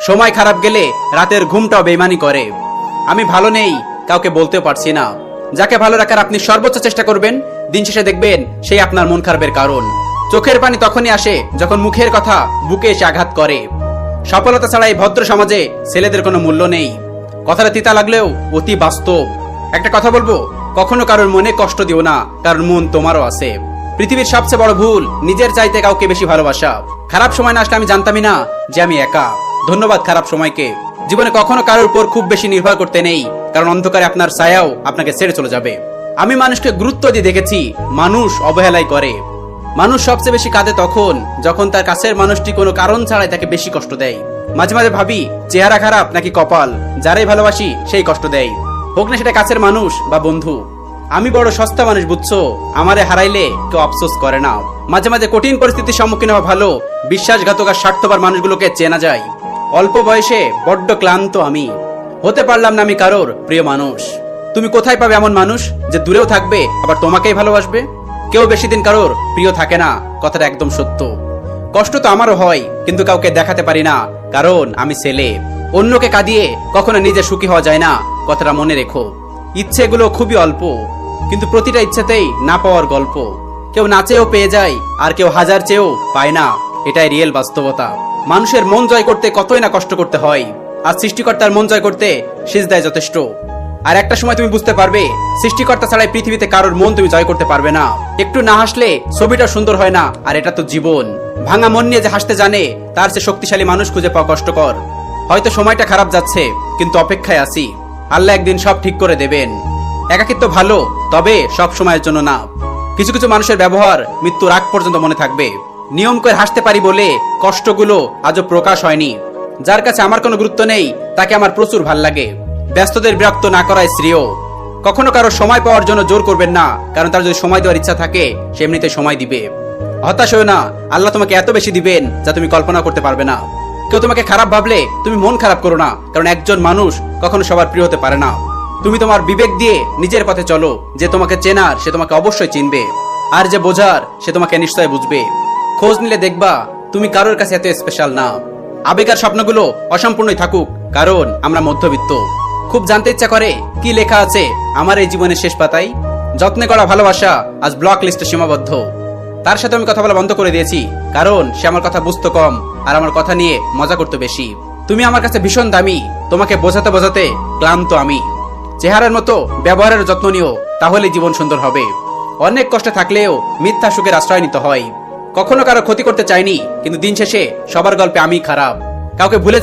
সময় খারাপ গেলে রাতের ঘুমটাও বেইমানি করে। আমি ভালো নেই কাউকে বলতেও পারছি না। যাকে ভালো রাখার আপনি সর্বোচ্চ চেষ্টা করবেন, দিন শেষে দেখবেন সেই আপনার মন খারাপের কারণ। চোখের পানি তখনই আসে যখন মুখের কথা বুকে এসে আঘাত করে। সফলতা ছাড়া এই ভদ্র সমাজে ছেলেদের কোনো মূল্য নেই। কথাটা তিতা লাগলেও অতি বাস্তব। একটা কথা বলবো, কখনো কারোর মনে কষ্ট দিও না, কারণ মন তোমারও আছে। পৃথিবীর সবচেয়ে বড় ভুল নিজের চাইতে কাউকে বেশি ভালোবাসা। খারাপ সময় না আসলে আমি জানতামই না যে আমি একা। ধন্যবাদ খারাপ সময়কে। জীবনে কখনো কারোর উপর খুব বেশি নির্ভর করতে নেই, কারণ অন্ধকারে আপনার ছায়াও আপনাকে ছেড়ে চলে যাবে। আমি মানুষকে গুরুত্ব দিয়ে দেখেছি, মানুষ অবহেলাই করে। মানুষ সবচেয়ে বেশি কাঁদে তখন যখন তার কাছের মানুষটি কোনো কারণ ছাড়াই তাকে বেশি কষ্ট দেয়। মাঝে মাঝে ভাবি, চেহারা খারাপ নাকি কপাল, যারাই ভালোবাসি সেই কষ্ট দেয়, হোক না সেটা কাছের মানুষ বা বন্ধু। আমি বড় সস্তা মানুষ বুঝছো, আমারে হারাইলে কেউ আফসোস করে না। মাঝে মাঝে কঠিন পরিস্থিতির সম্মুখীন হওয়া ভালো, বিশ্বাসঘাতক আর স্বার্থপর মানুষগুলোকে চেনা যায়। অল্প বয়সে বড্ড ক্লান্ত আমি, হতে পারলাম না আমি কারোর প্রিয় মানুষ। তুমি কোথায় পাবে এমন মানুষ যে দূরেও থাকবে আবার তোমাকেই ভালোবাসবে? কেউ বেশি দিন কারোর প্রিয় থাকে না, কথাটা একদম সত্য। কষ্ট তো আমারও হয়, কিন্তু কাউকে দেখাতে পারি না, কারণ আমি ছেলে। অন্যকে কাঁদিয়ে কখনো নিজে সুখী হওয়া যায় না, কথাটা মনে রেখো। ইচ্ছেগুলো খুবই অল্প, কিন্তু প্রতিটা ইচ্ছেতেই না পাওয়ার গল্প। কেউ না চেয়েও পেয়ে যায়, আর কেউ হাজার চেয়েও পায় না। এটাই রিয়েল বাস্তবতা। মানুষের মন জয় করতে কতই না কষ্ট করতে হয়, আর সৃষ্টিকর্তার মন জয় করতে সিজদায় যথেষ্ট। আর একটা সময় তুমি বুঝতে পারবে, সৃষ্টিকর্তা ছাড়াই পৃথিবীতে কারোর মন তুমি জয় করতে পারবে না। একটু না হাসলে ছবিটা সুন্দর হয় না, আর এটা তো জীবন। ভাঙা মন নিয়ে যে হাসতে জানে, তার চেয়ে শক্তিশালী মানুষ খুঁজে পাওয়া কষ্টকর। হয়তো সময়টা খারাপ যাচ্ছে, কিন্তু অপেক্ষায় আছি। আল্লাহ একদিন সব ঠিক করে দেবেন। একাকিত্ব ভালো, তবে সব সময়ের জন্য না। কিছু কিছু মানুষের ব্যবহার মৃত্যুর আগ পর্যন্ত মনে থাকবে। নিয়ম করে হাসতে পারি বলে কষ্টগুলো আজও প্রকাশ হয়নি। যার কাছে আমার কোনো গুরুত্ব নেই, তাকে আমার প্রচুর ভাল লাগে। ব্যস্তদের বিরক্ত না করাই শ্রেয়। কখনো কারো সময় পাওয়ার জন্য জোর করবেন না, কারণ তার যদি সময় দেওয়ার ইচ্ছা থাকে, সে এমনিতে সময় দিবে। হতাশ হও না, আল্লাহ তোমাকে এত বেশি দিবেন যা তুমি কল্পনা করতে পারবে না। কেউ তোমাকে খারাপ ভাবলে তুমি মন খারাপ করো না, কারণ একজন মানুষ কখনো সবার প্রিয় হতে পারে না। তুমি তোমার বিবেক দিয়ে নিজের পথে চলো। যে তোমাকে চেনার সে তোমাকে অবশ্যই চিনবে, আর যে বোঝার সে তোমাকে নিশ্চয় বুঝবে। খোঁজ নিলে দেখবা তুমি কারোর কাছে এত স্পেশাল না। আবেগার স্বপ্নগুলো অসম্পূর্ণই থাকুক, কারণ আমরা মধ্যবিত্ত। খুব জানতে ইচ্ছা করে কি লেখা আছে আমার এই জীবনের শেষ পাতায়। যত্নে করা ভালোবাসা আজ ব্লক লিস্টে সীমাবদ্ধ। তার সাথে আমি কথা বলা বন্ধ করে দিয়েছি, কারণ সে আমার কথা বুঝতো কম, আর আমার কথা নিয়ে মজা করতো বেশি। তুমি আমার কাছে ভীষণ দামি, তোমাকে বোঝাতে বোঝাতে ক্লান্ত আমি। চেহারার মতো ব্যবহারের যত্ন নিও, তাহলে জীবন সুন্দর হবে। অনেক কষ্ট থাকলেও মিথ্যা সুখের আশ্রয় নিতে হয়। কখনো কারো ক্ষতি করতে চাইনি, কিন্তু দিন শেষে সবার গল্পে আমি খারাপ। কাউকে ভুলে